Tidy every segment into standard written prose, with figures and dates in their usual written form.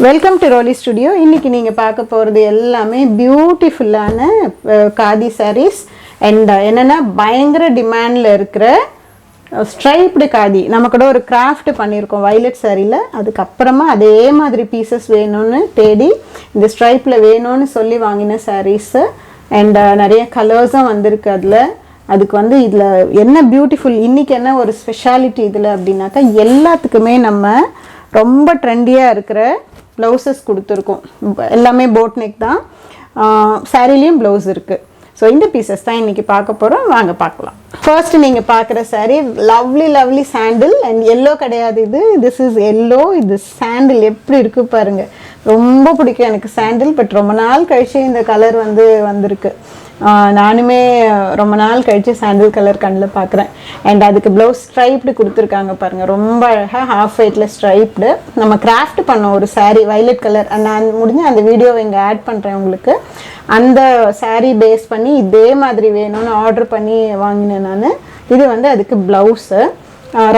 Welcome to ரோலி studio. இன்றைக்கி நீங்கள் பார்க்க போகிறது எல்லாமே பியூட்டிஃபுல்லான காதி சாரீஸ் அண்ட் என்னென்னா பயங்கர டிமாண்டில் இருக்கிற ஸ்ட்ரைப்டு காதி. நம்ம கூட ஒரு கிராஃப்ட் பண்ணியிருக்கோம் வைலட் சாரியில். அதுக்கப்புறமா அதே மாதிரி பீசஸ் வேணும்னு தேடி இந்த ஸ்ட்ரைப்பில் வேணும்னு சொல்லி வாங்கின சாரீஸு அண்ட் நிறைய கலர்ஸும் வந்திருக்கு. அதுக்கு வந்து இதில் என்ன பியூட்டிஃபுல், இன்றைக்கி என்ன ஒரு ஸ்பெஷாலிட்டி இதில் அப்படின்னாக்கா எல்லாத்துக்குமே நம்ம ரொம்ப ட்ரெண்டியாக இருக்கிற ப்ளவுசஸ் கொடுத்துருக்கோம். எல்லாமே போட் நெக் தான், சாரீலேயும் ப்ளவுஸ் இருக்குது. ஸோ இந்த பீசஸ் தான் இன்றைக்கி பார்க்க போகிறோம், வாங்க பார்க்கலாம். ஃபர்ஸ்ட் நீங்கள் பார்க்குற sari lovely sandal and yellow கிடையாது, திஸ் இஸ் எல்லோ. இது சாண்டில் எப்படி இருக்குது பாருங்கள், ரொம்ப பிடிக்கும் எனக்கு சாண்டில். பட் ரொம்ப நாள் கழிச்சு இந்த கலர் வந்திருக்கு. நானுமே ரொம்ப நாள் கழித்து சாண்டில் கலர் கண்ணில் பார்க்குறேன். அண்ட் அதுக்கு ப்ளவுஸ் ஸ்ட்ரைப்டு கொடுத்துருக்காங்க பாருங்கள், ரொம்ப அழகாக ஹாஃப் ஒயிட்டில் ஸ்ட்ரைப்டு. நம்ம கிராஃப்ட் பண்ணோம் ஒரு சாரீ வைலட் கலர், நான் முடிஞ்ச அந்த வீடியோவை இங்கே ஆட் பண்ணுறேன் உங்களுக்கு. அந்த சாரீ பேஸ் பண்ணி இதே மாதிரி வேணும்னு ஆர்டர் பண்ணி வாங்கினேன் நான். இது வந்து அதுக்கு blouse,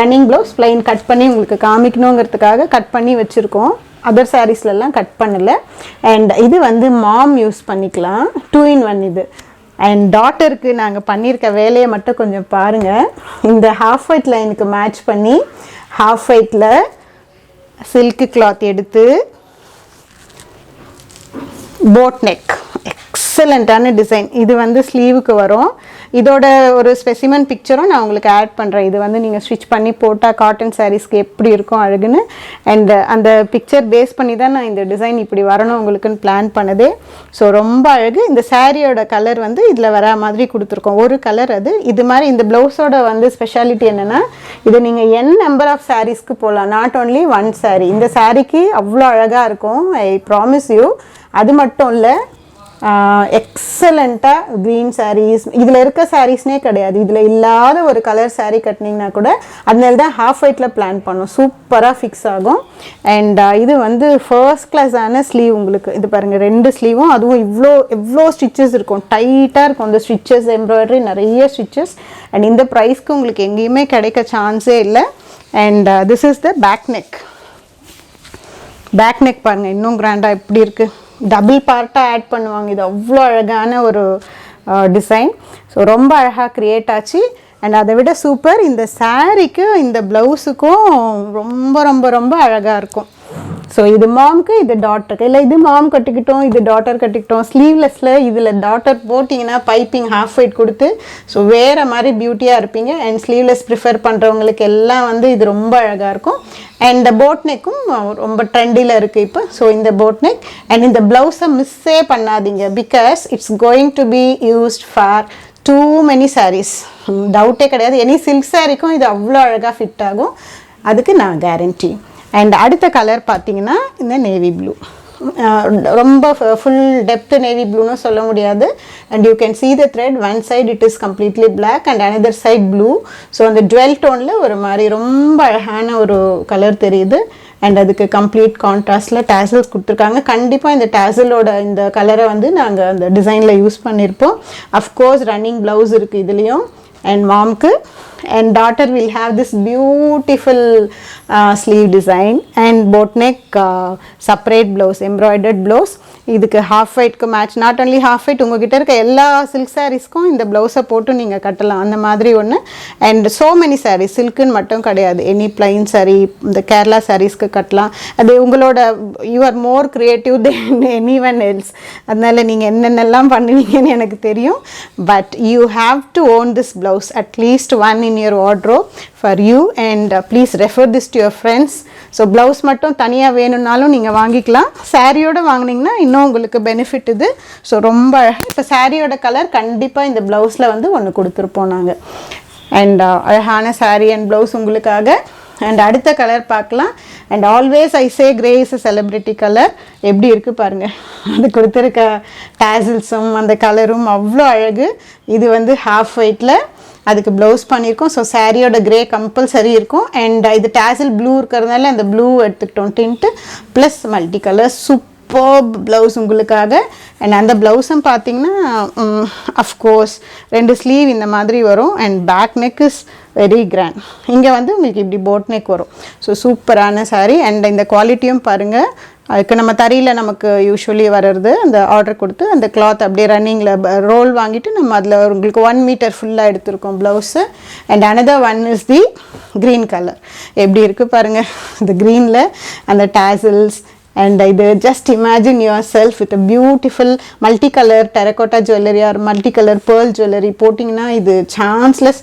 running blouse, plain cut பண்ணி உங்களுக்கு காமிக்கணுங்கிறதுக்காக கட் பண்ணி வச்சுருக்கோம். அதர் சாரீஸ்லலாம் கட் பண்ணலை. அண்ட் இது வந்து மாம் யூஸ் பண்ணிக்கலாம், 2 in 1 இது. அண்ட் டாட்டருக்கு நாங்கள் பண்ணியிருக்க வேலையை மட்டும் கொஞ்சம் பாருங்கள். இந்த ஹாஃப் ஒயிட் லைனுக்கு மேட்ச் பண்ணி ஹாஃப் ஒயிட்டில் சில்க்கு கிளாத் எடுத்து போட் நெக், எக்ஸலண்ட்டான டிசைன். இது வந்து ஸ்லீவுக்கு வரும். இதோட ஒரு ஸ்பெசிமன் பிக்சரும் நான் உங்களுக்கு ஆட் பண்ணுறேன். இது வந்து நீங்கள் ஸ்டிச் பண்ணி போட்டால் காட்டன் சாரீஸ்க்கு எப்படி இருக்கும் அழகுன்னு. அண்ட் அந்த பிக்சர் பேஸ் பண்ணி தான் நான் இந்த டிசைன் இப்படி வரணும் உங்களுக்குன்னு பிளான் பண்ணதே. ஸோ ரொம்ப அழகு. இந்த சாரியோட கலர் வந்து இதில் வர மாதிரி கொடுத்துருக்கோம், ஒரு கலர் அது. இது மாதிரி இந்த ப்ளவுஸோட வந்து ஸ்பெஷாலிட்டி என்னென்னா, இது நீங்கள் நம்பர் ஆஃப் சாரீஸ்க்கு போகலாம், நாட் ஓன்லி 1 சாரீ. இந்த சாரீக்கு அவ்வளோ அழகாக இருக்கும், ஐ ப்ராமிஸ் யூ. அது மட்டும் இல்லை, எக்ஸலண்ட்டாக க்ரீன் சாரீஸ், இதில் இருக்க சாரீஸ்னே கிடையாது, இதில் இல்லாத ஒரு கலர் சாரீ கட்டினீங்கன்னா கூட அதனால தான் ஹாஃப் ஒயிட்டில் பிளான் பண்ணோம், சூப்பராக ஃபிக்ஸ் ஆகும். அண்ட் இது வந்து ஃபர்ஸ்ட் கிளாஸான ஸ்லீவ் உங்களுக்கு. இது பாருங்கள், 2 ஸ்லீவும், அதுவும் எவ்வளோ ஸ்டிச்சஸ் இருக்கும், டைட்டாக இருக்கும் அந்த ஸ்டிச்சஸ், எம்ப்ராய்டரி நிறைய ஸ்டிச்சஸ். அண்ட் இந்த ப்ரைஸ்க்கு உங்களுக்கு எங்கேயுமே கிடைக்க சான்ஸே இல்லை. And this is the back neck. Back neck பாருங்கள், இன்னும் கிராண்டாக எப்படி இருக்குது, டபுள் பார்ட்டாக ஆட் பண்ணுவாங்க. இது அவ்வளோ அழகான ஒரு டிசைன். ஸோ ரொம்ப அழகாக க்ரியேட் ஆச்சு. அண்ட் அதை விட சூப்பர், இந்த சாரீக்கு இந்த ப்ளவுஸுக்கும் ரொம்ப ரொம்ப ரொம்ப அழகாக இருக்கும். ஸோ இது மாம்க்கு, இது டாட்டருக்கு. இல்லை இது மாம் கட்டிக்கிட்டோம், இது டாட்டர் கட்டிக்கிட்டோம். ஸ்லீவ்லெஸில் இதில் டாட்டர் போட்டிங்கன்னா பைப்பிங் ஹாஃப் ஒயிட் கொடுத்து ஸோ வேறு மாதிரி பியூட்டியாக இருப்பீங்க. அண்ட் ஸ்லீவ்லெஸ் ப்ரிஃபர் பண்ணுறவங்களுக்கு எல்லாம் வந்து இது ரொம்ப அழகாக இருக்கும். அண்ட் போட் நெக்கும் ரொம்ப ட்ரெண்டில் இருக்குது இப்போ. ஸோ இந்த போட் நெக் அண்ட் இந்த ப்ளவுஸை மிஸ்ஸே பண்ணாதீங்க, because it's going to be used for too many saris, டவுட்டே கிடையாது. எனி சில்க் சாரீக்கும் இது அவ்வளோ அழகாக ஃபிட் ஆகும், அதுக்கு நான் கேரண்டி. அண்ட் அடுத்த கலர் பார்த்தீங்கன்னா இந்த நேவி ப்ளூ, ரொம்ப ஃபுல் டெப்த் நேவி ப்ளூன்னு சொல்ல முடியாது. And you can see the thread, one side it is completely black and another side blue. So அந்த டுவெல் டோனில் ஒரு மாதிரி ரொம்ப அழகான ஒரு கலர் தெரியுது. அண்ட் அதுக்கு கம்ப்ளீட் கான்ட்ராஸ்டில் டேசல்ஸ் கொடுத்துருக்காங்க. கண்டிப்பாக இந்த டேசலோட இந்த கலரை வந்து நாங்கள் அந்த டிசைனில் யூஸ் பண்ணியிருப்போம். அஃப்கோர்ஸ் ரன்னிங் ப்ளவுஸ் இருக்குது இதுலேயும். அண்ட் மாம்க்கு and daughter will have this beautiful sleeve design and boat neck, separate blouse, embroidered blouse. இதுக்கு ஹாஃப் ஒயிட்க்கு match, not only half white, உங்ககிட்ட இருக்க எல்லா சில்க் சாரீஸ்க்கும் இந்த ப்ளவுஸை போட்டு நீங்கள் கட்டலாம், அந்த மாதிரி ஒன்று. அண்ட் ஸோ மெனி சாரீஸ், சில்க்குன்னு மட்டும் கிடையாது, எனி பிளைன் சாரீ, இந்த கேரளா சாரீஸ்க்கு கட்டலாம். அது உங்களோட, you are more creative then any one else. அதனால் நீங்கள் என்னென்னலாம் பண்ணுவீங்கன்னு எனக்கு தெரியும். But you have to own this blouse, at least one in your wardrobe for you, and please refer this to your friends. So blouse மட்டும் தனியாக வேணும்னாலும் நீங்கள் வாங்கிக்கலாம், சாரியோட வாங்கினீங்கன்னா இன்னும் உங்களுக்கு பெனிஃபிட் இது. ஸோ ரொம்ப அழகாக இப்போ சாரியோட கலர் கண்டிப்பாக இந்த ப்ளவுஸில் வந்து ஒன்று கொடுத்துருப்போம் நாங்கள். அண்ட் அழகான சாரி அண்ட் ப்ளவுஸ் உங்களுக்காக. அண்ட் அடுத்த கலர் பார்க்கலாம். And always I say grey is a celebrity colour. எப்படி இருக்குது பாருங்கள், அது கொடுத்துருக்க டேசல்ஸும் அந்த கலரும் அவ்வளோ அழகு. இது வந்து ஹாஃப் ஒயிட்டில் அதுக்கு ப்ளவுஸ் பண்ணியிருக்கோம். ஸோ சாரியோட கிரே கம்பல்சரி இருக்கும். அண்ட் இது டேசல் ப்ளூ இருக்கிறதுனால அந்த ப்ளூ எடுத்துக்கிட்டோம் tint, plus multi colour super blouse உங்களுக்காக. அண்ட் அந்த ப்ளவுஸும் பார்த்தீங்கன்னா அஃப்கோர்ஸ் 2 ஸ்லீவ் இந்த மாதிரி வரும். And back neck is very grand. இங்கே வந்து உங்களுக்கு இப்படி போட் நெக் வரும். ஸோ சூப்பரான சாரீ. அண்ட் இந்த குவாலிட்டியும் பாருங்கள், அதுக்கு நம்ம தறியில் நமக்கு யூஸ்வலி வர்றது அந்த ஆர்டர் கொடுத்து அந்த கிளாத் அப்படியே ரன்னிங்கில் ரோல் வாங்கிட்டு நம்ம அதில் உங்களுக்கு 1 மீட்டர் ஃபுல்லாக எடுத்திருக்கோம் blouse. And another one is the green color. எப்படி இருக்குது பாருங்கள், இந்த க்ரீனில் அந்த tassels. And இது just imagine yourself with a beautiful multicolor terracotta jewelry or multicolor pearl jewelry போட்டிங்கன்னா இது chanceless.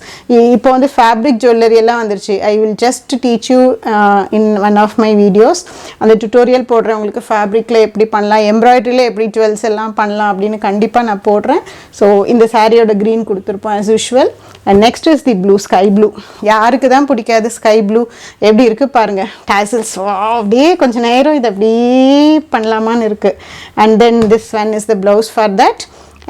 இப்போ வந்து fabric jewelry எல்லாம் வந்துருச்சு. I will just teach you in one of my videos. அந்த tutorial போடுறேன் உங்களுக்கு fabricல எப்படி பண்ணலாம், embroideryல எப்படி jewels எல்லாம் பண்ணலாம் அப்படின்னு கண்டிப்பாக நான் போடுறேன். ஸோ இந்த சாரியோட green கொடுத்துருப்போம் as usual. And next is the blue, sky blue. யாருக்கு தான் பிடிக்காது ஸ்கை ப்ளூ? எப்படி இருக்குது பாருங்கள், tassels அப்படியே கொஞ்சம் நேரம் இது அப்படியே பண்ணலாமான்னு இருக்குது. And then this one is the blouse for that.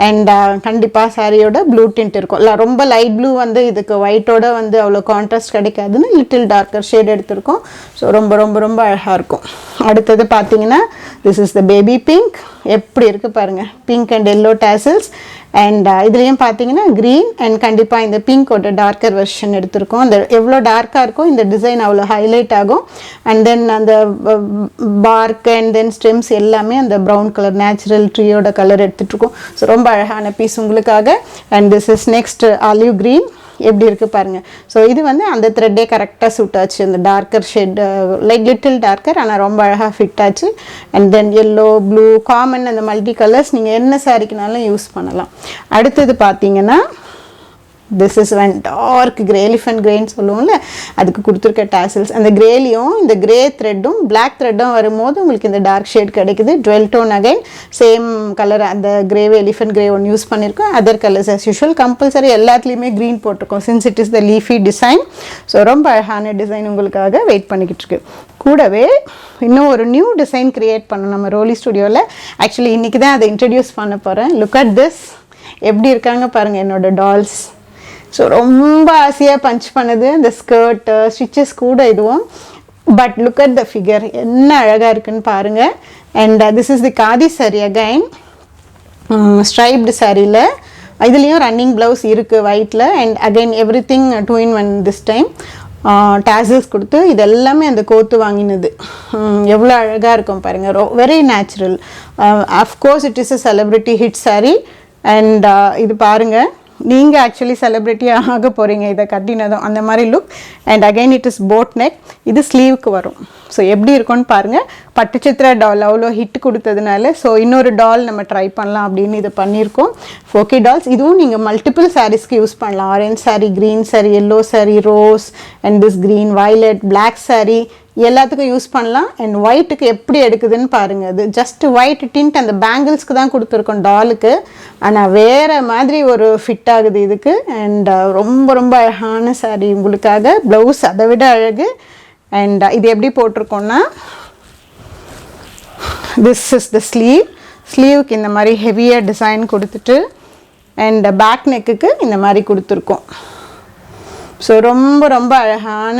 And கண்டிப்பாக சாரியோட ப்ளூ டிண்ட் இருக்கும். இல்லை ரொம்ப லைட் ப்ளூ வந்து இதுக்கு ஒயிட்டோட வந்து அவ்வளோ கான்ட்ராஸ்ட் கிடைக்காதுன்னு லிட்டில் டார்க்கர் ஷேட் எடுத்திருக்கோம். ஸோ ரொம்ப ரொம்ப ரொம்ப அழகாக இருக்கும். அடுத்தது பார்த்தீங்கன்னா this is the baby pink. எப்படி இருக்குது பாருங்கள், pink and yellow tassels. And இதுலேயும் பார்த்தீங்கன்னா க்ரீன் அண்ட் கண்டிப்பாக இந்த பிங்கோட டார்க்கர் வெர்ஷன் எடுத்திருக்கோம். அந்த எவ்வளோ டார்க்காக இருக்கும் இந்த டிசைன் அவ்வளோ ஹைலைட் ஆகும். அண்ட் தென் அந்த பார்க் அண்ட் தென் ஸ்டெம்ஸ் எல்லாமே அந்த ப்ரௌன் கலர் நேச்சுரல் ட்ரீயோட கலர் எடுத்துகிட்ருக்கோம். ஸோ ரொம்ப அழகான பீஸ் உங்களுக்காக. And this is next olive green. எப்படி இருக்குது பாருங்கள். ஸோ இது வந்து அந்த த்ரெட்டே கரெக்டாக சூட் ஆச்சு. அந்த darker shade like little darker ஆனால் ரொம்ப அழகாக ஃபிட் ஆச்சு. And then yellow blue common அந்த மல்டி கலர்ஸ் நீங்கள் என்ன சாரிக்குனாலும் யூஸ் பண்ணலாம். அடுத்தது பார்த்தீங்கன்னா this is one dark grey, elephant கிரேன்னு சொல்லுவோம்ல, அதுக்கு கொடுத்துருக்க டாசல்ஸ். அந்த கிரேலையும் இந்த கிரே த்ரெட்டும் பிளாக் த்ரெட்டும் வரும்போது உங்களுக்கு இந்த டார்க் ஷேட் கிடைக்குது. Dual tone again same colour, அந்த கிரேவே எலிஃபென்ட் கிரே ஒன்று யூஸ் பண்ணியிருக்கோம். Other colours as usual compulsory எல்லாத்துலேயுமே க்ரீன் போட்டிருக்கோம் since it is the leafy design. So ரொம்ப அழகான டிசைன் உங்களுக்காக வெயிட் பண்ணிக்கிட்டு இருக்கு. கூடவே இன்னும் ஒரு நியூ டிசைன் க்ரியேட் பண்ணோம் நம்ம ரோலி ஸ்டுடியோவில். ஆக்சுவலி இன்றைக்கி தான் அதை இன்ட்ரடியூஸ் பண்ண போகிறேன். லுக் அட் திஸ், எப்படி இருக்காங்க பாருங்கள் என்னோட டால்ஸ். ஸோ ரொம்ப ஆசையாக பஞ்ச் பண்ணுது இந்த ஸ்கர்ட்டு ஸ்டிச்சஸ் கூட இதுவும். But look at the figure, என்ன அழகாக இருக்குன்னு பாருங்கள். And this is the khadi sorry again striped சாரியில். இதுலேயும் ரன்னிங் ப்ளவுஸ் இருக்குது ஒயிட்டில். And again every thing 2-in-1 this time. Tassels கொடுத்து இது எல்லாமே அந்த கோத்து வாங்கினது. எவ்வளோ அழகாக இருக்கும் பாருங்கள், very natural. Of course it is a celebrity hit sorry. And இது பாருங்கள், நீங்கள் ஆக்சுவலி செலிப்ரிட்டியாக ஆக போகிறீங்க இதை கட்டினதும், அந்த மாதிரி look. And again it is boat neck. இது ஸ்லீவுக்கு வரும். ஸோ எப்படி இருக்கும்னு பாருங்கள். பட்டுச்சித்திர டால் அவ்வளோ ஹிட் கொடுத்ததுனால ஸோ இன்னொரு டால் நம்ம ட்ரை பண்ணலாம் அப்படின்னு இது பண்ணியிருக்கோம். ஃபோக்கி டால்ஸ் இதுவும் நீங்கள் மல்டிபிள் சாரீஸ்க்கு யூஸ் பண்ணலாம். Orange sari, green sari, yellow sari, rose and this green, violet, black sari எல்லாத்துக்கும் யூஸ் பண்ணலாம். அண்ட் ஒயிட்டுக்கு எப்படி எடுக்குதுன்னு பாருங்கள். அது ஜஸ்ட் ஒயிட் டிண்ட் அந்த பேங்கிள்ஸ்க்கு தான் கொடுத்துருக்கோம் டாலுக்கு. ஆனால் வேறு மாதிரி ஒரு ஃபிட் ஆகுது இதுக்கு. அண்ட் ரொம்ப ரொம்ப அழகான சாரீ உங்களுக்காக. ப்ளவுஸ் அதை விட அழகு. அண்ட் இது எப்படி போட்டிருக்கோன்னா திஸ் இஸ் த ஸ்லீவ். ஸ்லீவுக்கு இந்த மாதிரி ஹெவியாக டிசைன் கொடுத்துட்டு அண்ட் பேக் நெக்குக்கு இந்த மாதிரி கொடுத்துருக்கோம். ஸோ ரொம்ப ரொம்ப அழகான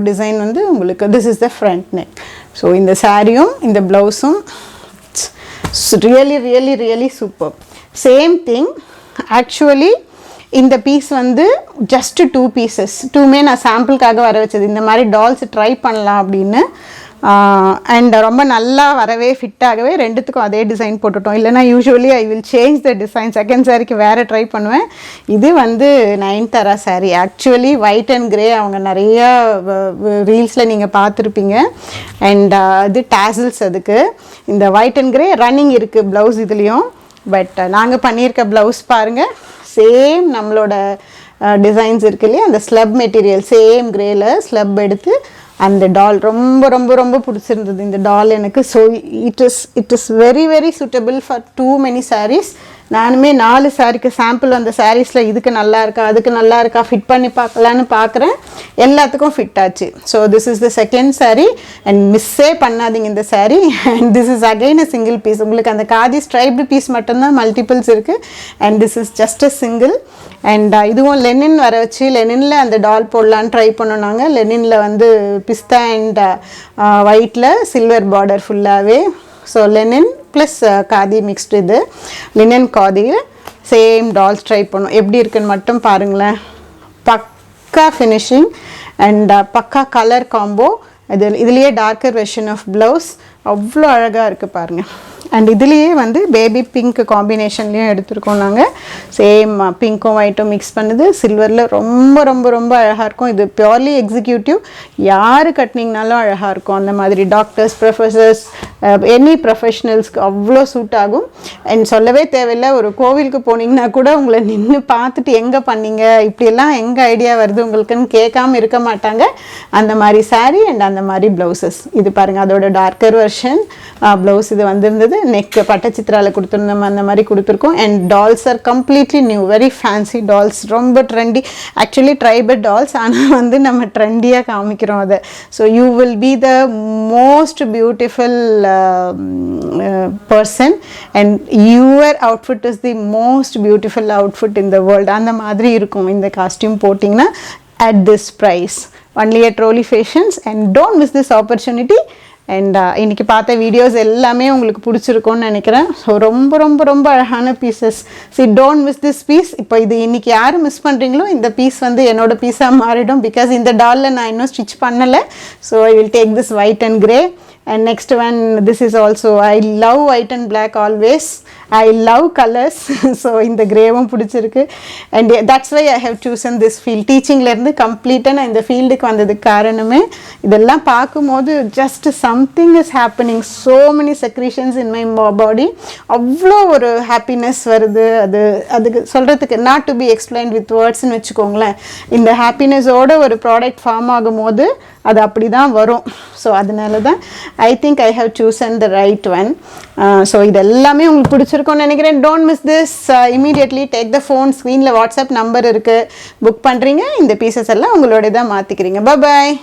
டிசைன் வந்து உங்களுக்கு. This is the front neck. So இந்த சாரியும் இந்த ப்ளவுஸும் really really really super. Same thing actually இந்த பீஸ் வந்து ஜஸ்ட் 2 pieces. 2மே நான் சாம்பிளுக்காக வர வச்சது. இந்த மாதிரி டால்ஸ் ட்ரை பண்ணலாம் அப்படின்னு. அண்ட் ரொம்ப நல்லா வரவே ஃபிட்டாகவே ரெண்டுத்துக்கும் அதே டிசைன் போட்டுட்டோம். இல்லைனா usually I will change the design. Second சாரிக்கு வேறு ட்ரை பண்ணுவேன். இது வந்து Nayanthara sari. Actually white and grey அவங்க நிறையா ரீல்ஸில் நீங்கள் பார்த்துருப்பீங்க. அண்ட் இது டாசல்ஸ் அதுக்கு. இந்த ஒயிட் அண்ட் கிரே ரன்னிங் இருக்குது ப்ளவுஸ் இதுலேயும். பட் நாங்கள் பண்ணியிருக்க ப்ளவுஸ் பாருங்கள், சேம் நம்மளோட டிசைன்ஸ் இருக்கு இல்லையா, அந்த ஸ்லப் மெட்டீரியல் சேம் கிரேல ஸ்லப் எடுத்து அந்த டால் ரொம்ப ரொம்ப ரொம்ப பிடிச்சிருந்தது இந்த டால் எனக்கு. So it is very very suitable for too many saris. நானுமே 4 சாரிக்கு சாம்பிள் அந்த சாரீஸில் இதுக்கு நல்லா இருக்கா அதுக்கு நல்லா இருக்கா ஃபிட் பண்ணி பார்க்கலான்னு பார்க்குறேன். எல்லாத்துக்கும் ஃபிட் ஆச்சு. So this is the second sari. And மிஸ்ஸே பண்ணாதீங்க இந்த sari. And this is again a single piece. உங்களுக்கு அந்த காதி ஸ்ட்ரைப்டு பீஸ் மட்டும்தான் மல்டிபிள்ஸ் இருக்குது. And this is just a single. And இதுவும் லெனின் வர வச்சு லெனினில் அந்த டால் போடலான்னு ட்ரை பண்ணோம் நாங்கள். லெனினில் வந்து பிஸ்தா அண்ட் ஒயிட்டில் சில்வர் பார்டர் ஃபுல்லாகவே. So Lenin plus khadi mixed. இது லினன் காதியில் சேம் டால்ஸ் ட்ரை பண்ணோம். எப்படி இருக்குன்னு மட்டும் பாருங்களேன். பக்கா ஃபினிஷிங் அண்ட் பக்கா கலர் காம்போ. இதுலேயே டார்க்கர் வெர்ஷன் ஆஃப் ப்ளவுஸ். அவ்வளோ அழகாக இருக்குது பாருங்கள். அண்ட் இதுலேயே வந்து பேபி பிங்க் காம்பினேஷன்லேயும் எடுத்துருக்கோம் நாங்கள். சேம் பிங்க்கும் ஒயிட்டும் மிக்ஸ் பண்ணுது சில்வரில் ரொம்ப ரொம்ப ரொம்ப அழகாக இருக்கும். இது பியூர்லி எக்ஸிக்யூட்டிவ், யார் கட்டினீங்கனாலும் அழகாக இருக்கும். அந்த மாதிரி டாக்டர்ஸ், ப்ரொஃபஸர்ஸ், எனி ப்ரொஃபஷ்னல்ஸ்க்கு அவ்வளோ சூட் ஆகும். அண்ட் சொல்லவே தேவையில்லை, ஒரு கோவிலுக்கு போனீங்கன்னா கூட உங்களை நின்று பார்த்துட்டு எங்கே பண்ணீங்க, இப்படியெல்லாம் எங்கே ஐடியா வருது உங்களுக்குன்னு கேட்காம இருக்க மாட்டாங்க. அந்த மாதிரி சாரீ அண்ட் அந்த மாதிரி ப்ளவுசஸ். இது பாருங்கள், அதோட டார்க்கர் வெர்ஷன் ப்ளவுஸ் இது வந்திருந்தது. நெக் பட்டச்சித்ராவில் கொடுத்துருந்தோம், அந்த மாதிரி கொடுத்துருக்கோம். And dolls are completely new, very fancy dolls, ரொம்ப ட்ரெண்டி. ஆக்சுவலி ட்ரைபல் டால்ஸ், ஆனால் வந்து நம்ம ட்ரெண்டியாக காமிக்கிறோம் அதை. So you will be the most beautiful person and your outfit is the most beautiful outfit in the world. அந்த மாதிரி இருக்கும் இந்த காஸ்டியூம் போட்டிங்கன்னா at this price. Only at Rolly Fashions, and don't miss this opportunity. And இன்றைக்கி பார்த்த videos எல்லாமே உங்களுக்கு பிடிச்சிருக்கும்னு நினைக்கிறேன். ஸோ ரொம்ப ரொம்ப ரொம்ப அழகான pieces. Don't miss this piece. இப்போ இது இன்றைக்கி யார் மிஸ் பண்ணுறீங்களோ இந்த பீஸ் வந்து என்னோடய பீஸாக மாறிடும். பிகாஸ் இந்த டாலில் நான் இன்னும் ஸ்டிச் பண்ணலை. So I will take this white and grey. And next one, this is also, I love white and black always. I love colors. So இந்த கிரேவும் பிடிச்சிருக்கு. And that's why I have chosen this field. டீச்சிங்லேருந்து கம்ப்ளீட்டாக நான் இந்த ஃபீல்டுக்கு வந்ததுக்கு காரணமே இதெல்லாம் பார்க்கும்போது just something is happening. So many secretions in my body. அவ்வளோ ஒரு ஹாப்பினஸ் வருது. அதுக்கு சொல்கிறதுக்கு not to be explained with wordsன்னு வச்சுக்கோங்களேன். இந்த ஹாப்பினஸோட ஒரு ப்ராடக்ட் ஃபார்ம் ஆகும்போது அது அப்படி தான் வரும். ஸோ அதனால தான் I think I have chosen the right one. So இது எல்லாமே உங்களுக்கு பிடிச்சிருக்கும்னு நினைக்கிறேன். Don't miss this. Immediately take the phone. ஸ்க்ரீனில் வாட்ஸ்அப் நம்பர் இருக்குது. புக் பண்ணுறீங்க, இந்த பீசஸ் எல்லாம் உங்களோட தான் மாற்றிக்கிறீங்க. பாய்.